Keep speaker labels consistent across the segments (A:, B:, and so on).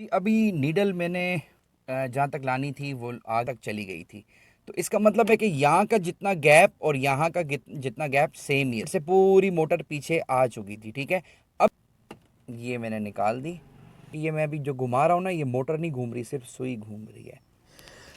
A: जी, अभी नीडल मैंने जहाँ तक लानी थी वो आग तक चली गई थी। तो इसका मतलब है कि यहाँ का जितना गैप और यहाँ का जितना गैप सेम ही है। इससे पूरी मोटर पीछे आ चुकी थी, ठीक है। अब ये मैंने निकाल दी। ये मैं अभी जो घुमा रहा हूँ ना, ये मोटर नहीं घूम रही, सिर्फ सुई घूम रही है।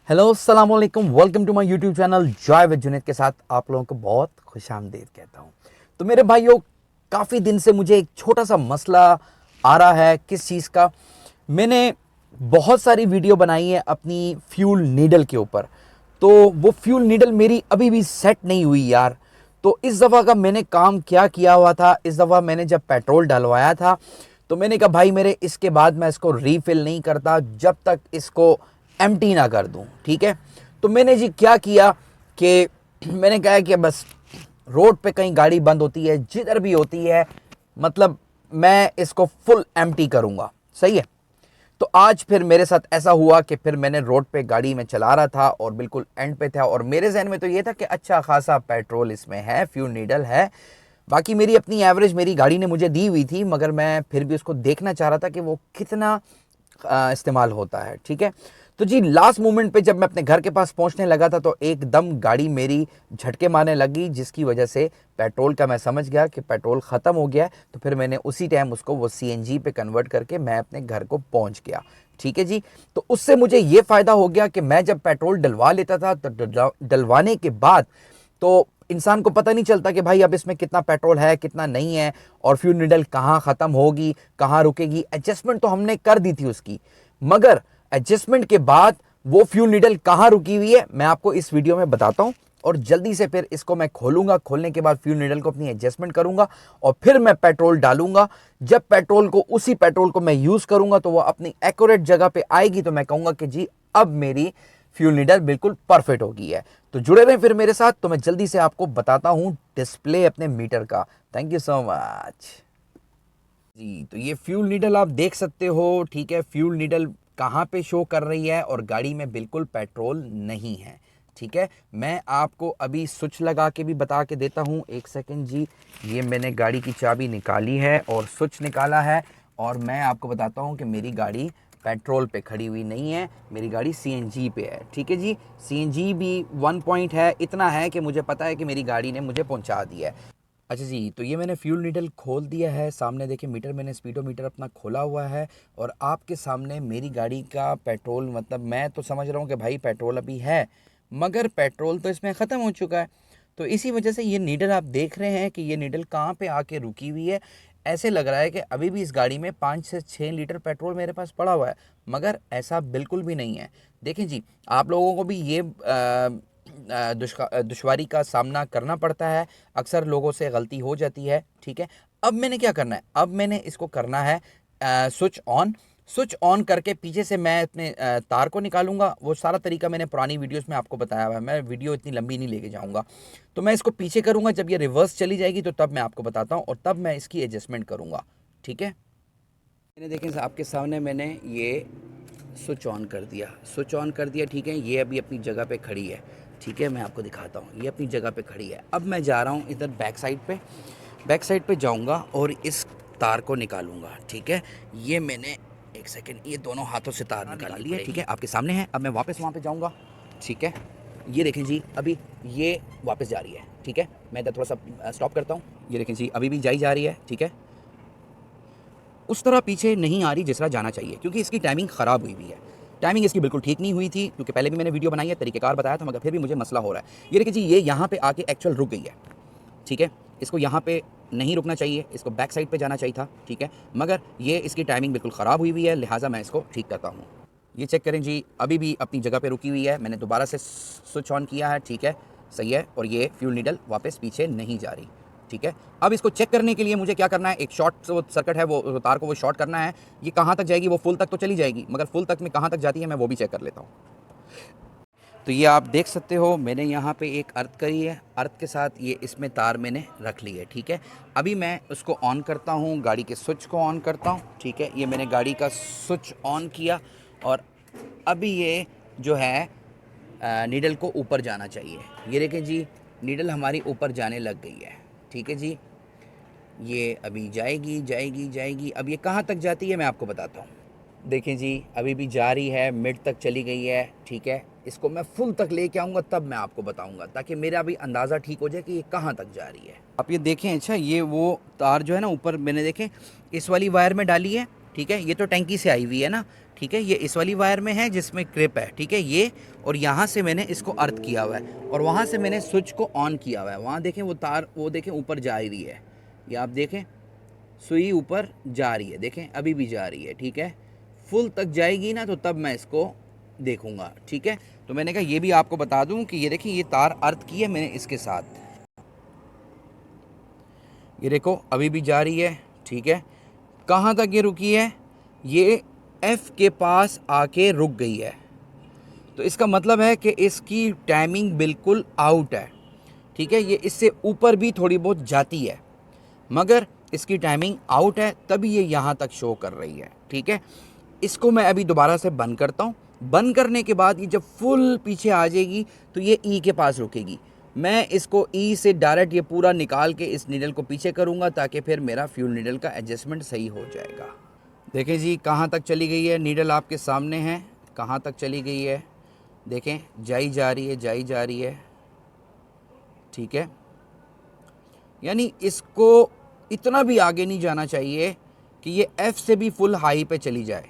A: हेलो, अस्सलाम वालेकुम, welcome to my YouTube channel Joy with Junaid के साथ आप लोगों को बहुत खुशामदीद कहता हूँ। तो मेरे भाइयों, काफ़ी दिन से मुझे एक छोटा सा मसला आ रहा है। किस चीज़ का? मैंने बहुत सारी वीडियो बनाई है अपनी फ्यूल नीडल के ऊपर, तो वो फ्यूल नीडल मेरी अभी भी सेट नहीं हुई यार। तो इस दफ़ा का मैंने काम क्या किया हुआ था, इस दफ़ा मैंने जब पेट्रोल डलवाया था तो मैंने कहा भाई मेरे इसके बाद मैं इसको रीफिल नहीं करता जब तक इसको एम्प्टी ना कर दूं, ठीक है। तो मैंने जी क्या किया कि मैंने कहा कि बस रोड पे कहीं गाड़ी बंद होती है, जिधर भी होती है, मतलब मैं इसको फुल एम्प्टी करूंगा, सही है। तो आज फिर मेरे साथ ऐसा हुआ कि फिर मैंने रोड पे गाड़ी में चला रहा था और बिल्कुल एंड पे था, और मेरे जहन में तो ये था कि अच्छा खासा पेट्रोल इसमें है, फ्यूल नीडल है। बाकी मेरी अपनी एवरेज मेरी गाड़ी ने मुझे दी हुई थी, मगर मैं फिर भी उसको देखना चाह रहा था कि वो कितना इस्तेमाल होता है, ठीक है। तो जी लास्ट मोमेंट पे जब मैं अपने घर के पास पहुंचने लगा था तो एकदम गाड़ी मेरी झटके मारने लगी, जिसकी वजह से पेट्रोल का मैं समझ गया कि पेट्रोल ख़त्म हो गया है। तो फिर मैंने उसी टाइम उसको वो सीएनजी पे कन्वर्ट करके मैं अपने घर को पहुंच गया, ठीक है जी। तो उससे मुझे ये फ़ायदा हो गया कि मैं जब पेट्रोल डलवा लेता था तो डलवाने के बाद तो इंसान को पता नहीं चलता कि भाई अब इसमें कितना पेट्रोल है कितना नहीं है, और फ्यूल नीडल कहाँ ख़त्म होगी कहाँ रुकेगी। एडजस्टमेंट तो हमने कर दी थी उसकी, मगर एडजस्टमेंट के बाद वो फ्यूल नीडल कहाँ रुकी हुई है मैं आपको इस वीडियो में बताता हूँ। और जल्दी से फिर इसको मैं खोलूंगा, खोलने के बाद फ्यूल नीडल को अपनी एडजस्टमेंट करूंगा और फिर मैं पेट्रोल डालूंगा। जब पेट्रोल को उसी पेट्रोल को मैं यूज़ करूंगा तो वो अपनी एक्यूरेट जगह पे आएगी, तो मैं कहूँगा कि जी अब मेरी फ्यूल नीडल बिल्कुल परफेक्ट हो गई है। तो जुड़े रहें फिर मेरे साथ, तो मैं जल्दी से आपको बताता हूं डिस्प्ले अपने मीटर का। थैंक यू सो मच जी। तो ये फ्यूल नीडल आप देख सकते हो, ठीक है। फ्यूल नीडल कहाँ पे शो कर रही है और गाड़ी में बिल्कुल पेट्रोल नहीं है, ठीक है। मैं आपको अभी स्विच लगा के भी बता के देता हूँ, एक सेकंड जी। ये मैंने गाड़ी की चाबी निकाली है और स्विच निकाला है, और मैं आपको बताता हूँ कि मेरी गाड़ी पेट्रोल पे खड़ी हुई नहीं है, मेरी गाड़ी सीएनजी पे है, ठीक है जी। सीएनजी भी 1 पॉइंट है, इतना है कि मुझे पता है कि मेरी गाड़ी ने मुझे पहुंचा दिया है। अच्छा जी, तो ये मैंने फ्यूल नीडल खोल दिया है। सामने देखिए मीटर, मैंने स्पीडोमीटर अपना खोला हुआ है, और आपके सामने मेरी गाड़ी का पेट्रोल, मतलब मैं तो समझ रहा हूँ कि भाई पेट्रोल अभी है, मगर पेट्रोल तो इसमें ख़त्म हो चुका है। तो इसी वजह से ये नीडल आप देख रहे हैं कि ये नीडल कहाँ पे आके रुकी हुई है। ऐसे लग रहा है कि अभी भी इस गाड़ी में 5 से 6 लीटर पेट्रोल मेरे पास पड़ा हुआ है, मगर ऐसा बिल्कुल भी नहीं है। देखें जी, आप लोगों को भी ये दुश्वारी का सामना करना पड़ता है, अक्सर लोगों से गलती हो जाती है, ठीक है। अब मैंने क्या करना है, अब मैंने इसको करना है स्विच ऑन। स्विच ऑन करके पीछे से मैं अपने तार को निकालूंगा। वो सारा तरीका मैंने पुरानी वीडियोस में आपको बताया हुआ है, मैं वीडियो इतनी लंबी नहीं लेके जाऊंगा। तो मैं इसको पीछे करूंगा, जब ये रिवर्स चली जाएगी तो तब मैं आपको बताता हूँ, और तब मैं इसकी एडजस्टमेंट करूंगा, ठीक है। मैंने देखें आपके सामने मैंने ये स्विच ऑन कर दिया, स्विच ऑन कर दिया, ठीक है। ये अभी अपनी जगह पे खड़ी है, ठीक है। मैं आपको दिखाता हूँ, ये अपनी जगह पे खड़ी है। अब मैं जा रहा हूँ इधर बैक साइड पे जाऊँगा और इस तार को निकालूंगा, ठीक है। ये मैंने, एक सेकेंड, ये दोनों हाथों से तार निकाल ली है, ठीक है, आपके सामने है। अब मैं वापस वहाँ पे जाऊँगा, ठीक है। ये देखें जी, अभी ये वापस जा रही है, ठीक है। मैं इधर थोड़ा सा स्टॉप करता हूँ। ये देखें जी, अभी भी जाई जा रही है, ठीक है। उस तरह पीछे नहीं आ रही जिस तरह जाना चाहिए, क्योंकि इसकी टाइमिंग ख़राब हुई हुई है। टाइमिंग इसकी बिल्कुल ठीक नहीं हुई थी, क्योंकि पहले भी मैंने वीडियो बनाई है, तरीक़ेकार बताया था, मगर फिर भी मुझे मसला हो रहा है। ये देखिए जी, ये यहाँ पे आके एक्चुअल रुक गई है, ठीक है। इसको यहाँ पे नहीं रुकना चाहिए, इसको बैक साइड पे जाना चाहिए था, ठीक है। मगर ये इसकी टाइमिंग बिल्कुल ख़राब हुई हुई है, लिहाजा मैं इसको ठीक करता हूँ। ये चेक करें जी, अभी भी अपनी जगह पे रुकी हुई है। मैंने दोबारा से स्विच ऑन किया है, ठीक है, सही है। और ये फ्यूल नीडल वापस पीछे नहीं जा रही, ठीक है। अब इसको चेक करने के लिए मुझे क्या करना है, एक शॉर्ट वो सर्किट है, वो तार को वो शॉर्ट करना है। ये कहाँ तक जाएगी, वो फुल तक तो चली जाएगी, मगर फुल तक में कहाँ तक जाती है मैं वो भी चेक कर लेता हूँ। तो ये आप देख सकते हो, मैंने यहाँ पे एक अर्थ करी है, अर्थ के साथ ये इसमें तार मैंने रख ली है, ठीक है। अभी मैं उसको ऑन करता हूँ, गाड़ी के स्विच को ऑन करता हूँ, ठीक है। ये मैंने गाड़ी का स्विच ऑन किया, और अभी ये जो है नीडल को ऊपर जाना चाहिए। ये देखें जी, नीडल हमारी ऊपर जाने लग गई है, ठीक है जी। ये अभी जाएगी जाएगी जाएगी। अब ये कहाँ तक जाती है मैं आपको बताता हूँ। देखें जी, अभी भी जा रही है, मिड तक चली गई है, ठीक है। इसको मैं फुल तक लेके आऊँगा तब मैं आपको बताऊँगा, ताकि मेरा भी अंदाज़ा ठीक हो जाए कि ये कहाँ तक जा रही है। आप ये देखें, अच्छा ये वो तार जो है ना ऊपर मैंने देखें इस वाली वायर में डाली है, ठीक है। ये तो टैंकी से आई हुई है ना, ठीक है। ये इस वाली वायर में है जिसमें क्लिप है, ठीक है ये। और यहाँ से मैंने इसको अर्थ किया हुआ है और वहाँ से मैंने स्विच को ऑन किया हुआ है। वहाँ देखें वो तार, वो देखें ऊपर जा रही है, ये आप देखें सुई ऊपर जा रही है, देखें अभी भी जा रही है, ठीक है। फुल तक जाएगी ना तो तब मैं इसको देखूंगा, ठीक है। तो मैंने कहा ये भी आपको बता दूं कि ये देखिए ये तार अर्थ की है मैंने इसके साथ, ये देखो अभी भी जा रही है, ठीक है। कहाँ तक ये रुकी है? ये एफ के पास आके रुक गई है। तो इसका मतलब है कि इसकी टाइमिंग बिल्कुल आउट है, ठीक है। ये इससे ऊपर भी थोड़ी बहुत जाती है मगर इसकी टाइमिंग आउट है, तभी ये यहाँ तक शो कर रही है, ठीक है। इसको मैं अभी दोबारा से बंद करता हूँ। बंद करने के बाद ये जब फुल पीछे आ जाएगी तो ये ई के पास रुकेगी। मैं इसको ई से डायरेक्ट ये पूरा निकाल के इस नीडल को पीछे करूँगा ताकि फिर मेरा फ्यूल नीडल का एडजस्टमेंट सही हो जाएगा। देखें जी कहाँ तक चली गई है, नीडल आपके सामने है, कहाँ तक चली गई है देखें, जाई जा रही है, जाई जा रही है, ठीक है। यानी इसको इतना भी आगे नहीं जाना चाहिए कि ये एफ़ से भी फुल हाई पे चली जाए,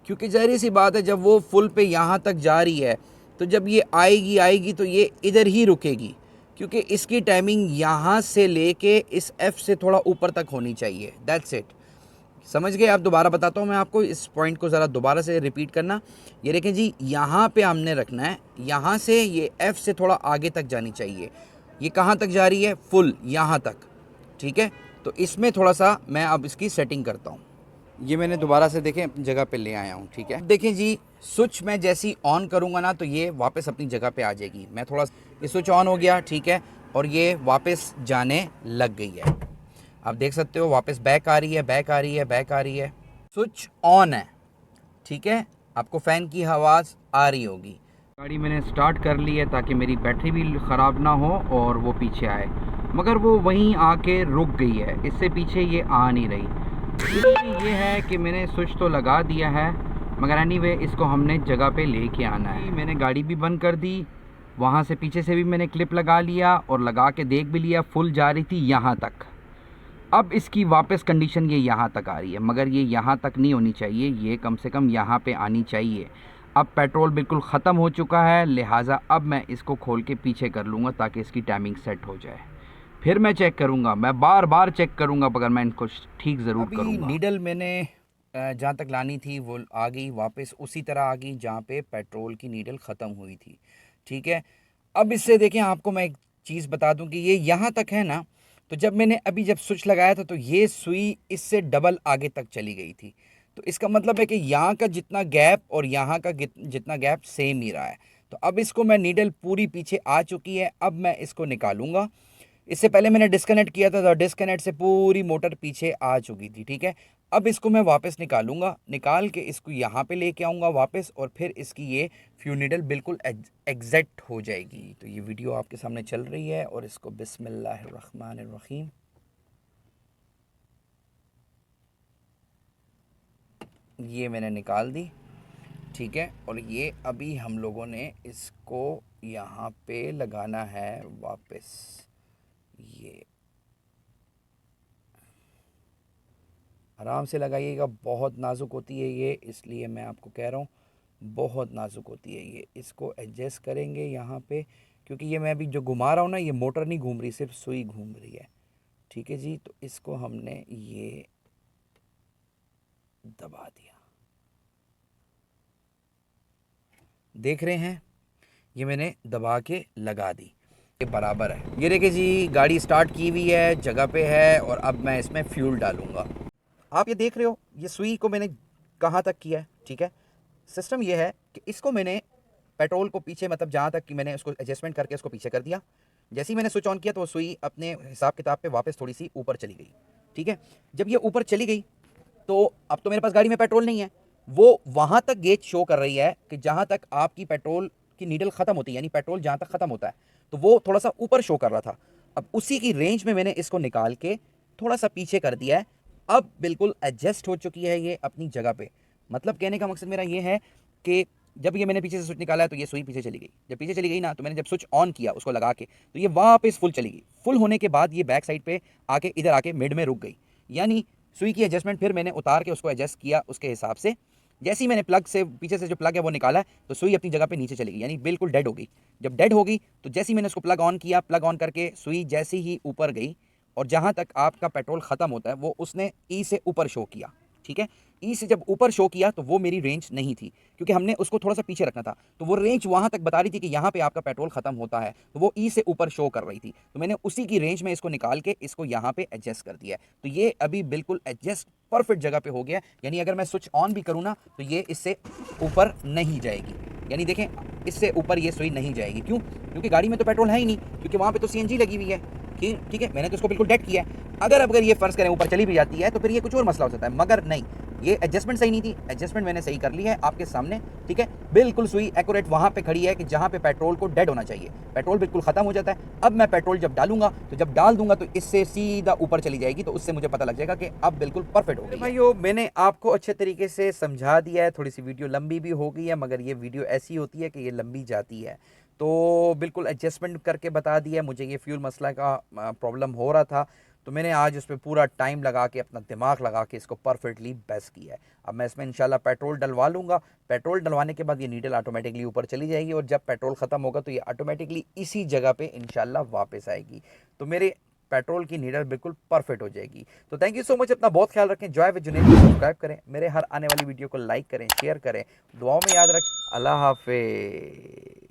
A: क्योंकि ज़ाहिर सी बात है जब वो फुल पे यहाँ तक जा रही है तो जब ये आएगी तो ये इधर ही रुकेगी, क्योंकि इसकी टाइमिंग यहाँ से लेके इस एफ़ से थोड़ा ऊपर तक होनी चाहिए। दैट्स इट, समझ गए आप? दोबारा बताता हूँ मैं आपको, इस पॉइंट को ज़रा दोबारा से रिपीट करना। ये देखें जी, यहाँ पे हमने रखना है, यहाँ से ये एफ़ से थोड़ा आगे तक जानी चाहिए। ये कहाँ तक जा रही है? फुल यहाँ तक, ठीक है। तो इसमें थोड़ा सा मैं अब इसकी सेटिंग करता हूँ। ये मैंने दोबारा से देखें जगह पे ले आया हूँ, ठीक है। देखें जी, स्विच मैं जैसी ऑन करूँगा ना तो ये वापस अपनी जगह पे आ जाएगी। मैं थोड़ा, ये स्विच ऑन हो गया, ठीक है, और ये वापस जाने लग गई है। आप देख सकते हो वापस बैक आ रही है, बैक आ रही है, बैक आ रही है। स्विच ऑन है, ठीक है। आपको फ़ैन की आवाज़ आ रही होगी। गाड़ी मैंने स्टार्ट कर ली है ताकि मेरी बैटरी भी ख़राब ना हो और वो पीछे आए, मगर वो वहीं आके रुक गई है, इससे पीछे ये आ नहीं रही। ये है कि मैंने स्विच तो लगा दिया है मगर एनीवे इसको हमने जगह पे लेके आना है। मैंने गाड़ी भी बंद कर दी, वहाँ से पीछे से भी मैंने क्लिप लगा लिया और लगा के देख भी लिया, फुल जा रही थी यहाँ तक। अब इसकी वापस कंडीशन ये यहाँ तक आ रही है, मगर ये यहाँ तक नहीं होनी चाहिए, ये कम से कम यहाँ पे आनी चाहिए। अब पेट्रोल बिल्कुल ख़त्म हो चुका है, लिहाजा अब मैं इसको खोल के पीछे कर लूँगा ताकि इसकी टाइमिंग सेट हो जाए। फिर मैं चेक करूँगा, मैं बार बार चेक करूँगा, मगर मैं इनको ठीक ज़रूर करूँगा। नीडल मैंने जहाँ तक लानी थी वो आ गई वापस, उसी तरह आ गई जहाँ पे पेट्रोल की नीडल ख़त्म हुई थी, ठीक है। अब इससे देखें, आपको मैं एक चीज़ बता दूं कि ये यहाँ तक है ना, तो जब मैंने अभी जब स्विच लगाया था तो ये सुई इससे डबल आगे तक चली गई थी। तो इसका मतलब है कि यहाँ का जितना गैप और यहाँ का जितना गैप सेम ही रहा है। तो अब इसको मैं, नीडल पूरी पीछे आ चुकी है, अब मैं इसको निकालूंगा। इससे पहले मैंने डिस्कनेक्ट किया था तो डिस्कनेक्ट से पूरी मोटर पीछे आ चुकी थी, ठीक है। अब इसको मैं वापस निकालूंगा, निकाल के इसको यहाँ पे लेके आऊँगा वापस, और फिर इसकी ये फ्यूल नीडल बिल्कुल एग्जैक्ट हो जाएगी। तो ये वीडियो आपके सामने चल रही है और इसको बिस्मिल्लाहिर्रहमानिर्रहीम, ये मैंने निकाल दी, ठीक है। और ये अभी हम लोगों ने इसको यहाँ पे लगाना है वापस। ये आराम से लगाइएगा, बहुत नाजुक होती है ये, इसलिए मैं आपको कह रहा हूँ बहुत नाजुक होती है ये। इसको एडजस्ट करेंगे यहाँ पे, क्योंकि ये मैं अभी जो घुमा रहा हूँ ना, ये मोटर नहीं घूम रही, सिर्फ सुई घूम रही है, ठीक है जी। तो इसको हमने ये दबा दिया, देख रहे हैं, ये मैंने दबा के लगा दी, ये बराबर है। ये देखिए जी, गाड़ी स्टार्ट की हुई है, जगह पे है, और अब मैं इसमें फ्यूल डालूंगा। आप ये देख रहे हो, ये सुई को मैंने कहाँ तक किया है, ठीक है। सिस्टम ये है कि इसको मैंने पेट्रोल को पीछे, मतलब जहाँ तक कि मैंने उसको एडजस्टमेंट करके उसको पीछे कर दिया। जैसे ही मैंने स्विच ऑन किया तो वो सुई अपने हिसाब किताब पे वापस थोड़ी सी ऊपर चली गई, ठीक है। जब ये ऊपर चली गई तो अब तो मेरे पास गाड़ी में पेट्रोल नहीं है, वो वहाँ तक गेज शो कर रही है कि जहाँ तक आपकी पेट्रोल की नीडल ख़त्म होती है, यानी पेट्रोल जहाँ तक ख़त्म होता है, तो वो थोड़ा सा ऊपर शो कर रहा था। अब उसी की रेंज में मैंने इसको निकाल के थोड़ा सा पीछे कर दिया है, अब बिल्कुल एडजस्ट हो चुकी है ये अपनी जगह पे। मतलब कहने का मकसद मेरा ये है कि जब ये मैंने पीछे से स्विच निकाला है तो ये सुई पीछे चली गई। जब पीछे चली गई ना, तो मैंने जब स्विच ऑन किया उसको लगा के, तो ये वापस फुल चली गई। फुल होने के बाद ये बैक साइड पे आके इधर आके मिड में रुक गई। यानी सुई की एडजस्टमेंट फिर मैंने उतार के उसको एडजस्ट किया उसके हिसाब से। जैसे ही मैंने प्लग से पीछे से जो प्लग है वो निकाला, तो सुई अपनी जगह पे नीचे चली गई, यानी बिल्कुल डेड हो गई। जब डेड हो गई तो जैसे ही मैंने उसको प्लग ऑन किया, प्लग ऑन करके सुई जैसे ही ऊपर गई और जहाँ तक आपका पेट्रोल ख़त्म होता है वो उसने ई से ऊपर शो किया। ठीक है, ई से जब ऊपर शो किया तो वो मेरी रेंज नहीं थी, क्योंकि हमने उसको थोड़ा सा पीछे रखना था। तो वो रेंज वहाँ तक बता रही थी कि यहाँ पे आपका पेट्रोल ख़त्म होता है, तो वो ई से ऊपर शो कर रही थी। तो मैंने उसी की रेंज में इसको निकाल के इसको यहाँ पे एडजस्ट कर दिया है। तो ये अभी बिल्कुल एडजस्ट परफेक्ट जगह पे हो गया। यानी अगर मैं स्विच ऑन भी करूँ ना, तो ये इससे ऊपर नहीं जाएगी। यानी देखें, इससे ऊपर ये सुई नहीं जाएगी। क्यों? क्योंकि गाड़ी में तो पेट्रोल है ही नहीं, क्योंकि वहाँ पे तो सीएनजी लगी हुई है। ठीक है, मैंने तो उसको बिल्कुल डेड किया है। अगर ये फर्ज करें ऊपर चली भी जाती है तो फिर ये कुछ और मसला हो सकता है, मगर नहीं, ये एडजस्टमेंट सही नहीं थी। एडजस्टमेंट मैंने सही कर ली है आपके सामने। ठीक है, बिल्कुल सुई एक्यूरेट वहां पे खड़ी है कि जहां पे पेट्रोल को डेड होना चाहिए। पेट्रोल बिल्कुल खत्म हो जाता है। अब मैं पेट्रोल जब डालूंगा, तो जब डाल दूंगा तो इससे सीधा ऊपर चली जाएगी, तो उससे मुझे पता लग जाएगा कि अब बिल्कुल परफेक्ट हो गई है। भाइयों, मैंने आपको अच्छे तरीके से समझा दिया है। थोड़ी सी वीडियो लंबी भी हो गई है, मगर ये वीडियो ऐसी होती है कि ये लंबी जाती है। तो बिल्कुल एडजस्टमेंट करके बता दिया। मुझे ये फ्यूल मसला का प्रॉब्लम हो रहा था, तो मैंने आज उस पर पूरा टाइम लगा के, अपना दिमाग लगा के इसको परफेक्टली बेस्ट किया है। अब मैं इसमें इंशाल्लाह पेट्रोल डलवा लूँगा। पेट्रोल डलवाने के बाद ये नीडल ऑटोमेटिकली ऊपर चली जाएगी, और जब पेट्रोल ख़त्म होगा तो ये ऑटोमेटिकली इसी जगह पे इंशाल्लाह वापस आएगी। तो मेरे पेट्रोल की नीडल बिल्कुल परफेक्ट हो जाएगी। तो थैंक यू सो मच। अपना बहुत ख्याल रखें। जॉय विद जुनैद को सब्सक्राइब करें, मेरे हर आने वाली वीडियो को लाइक करें, शेयर करें, दुआओं में याद रखें। अल्लाह हाफिज़।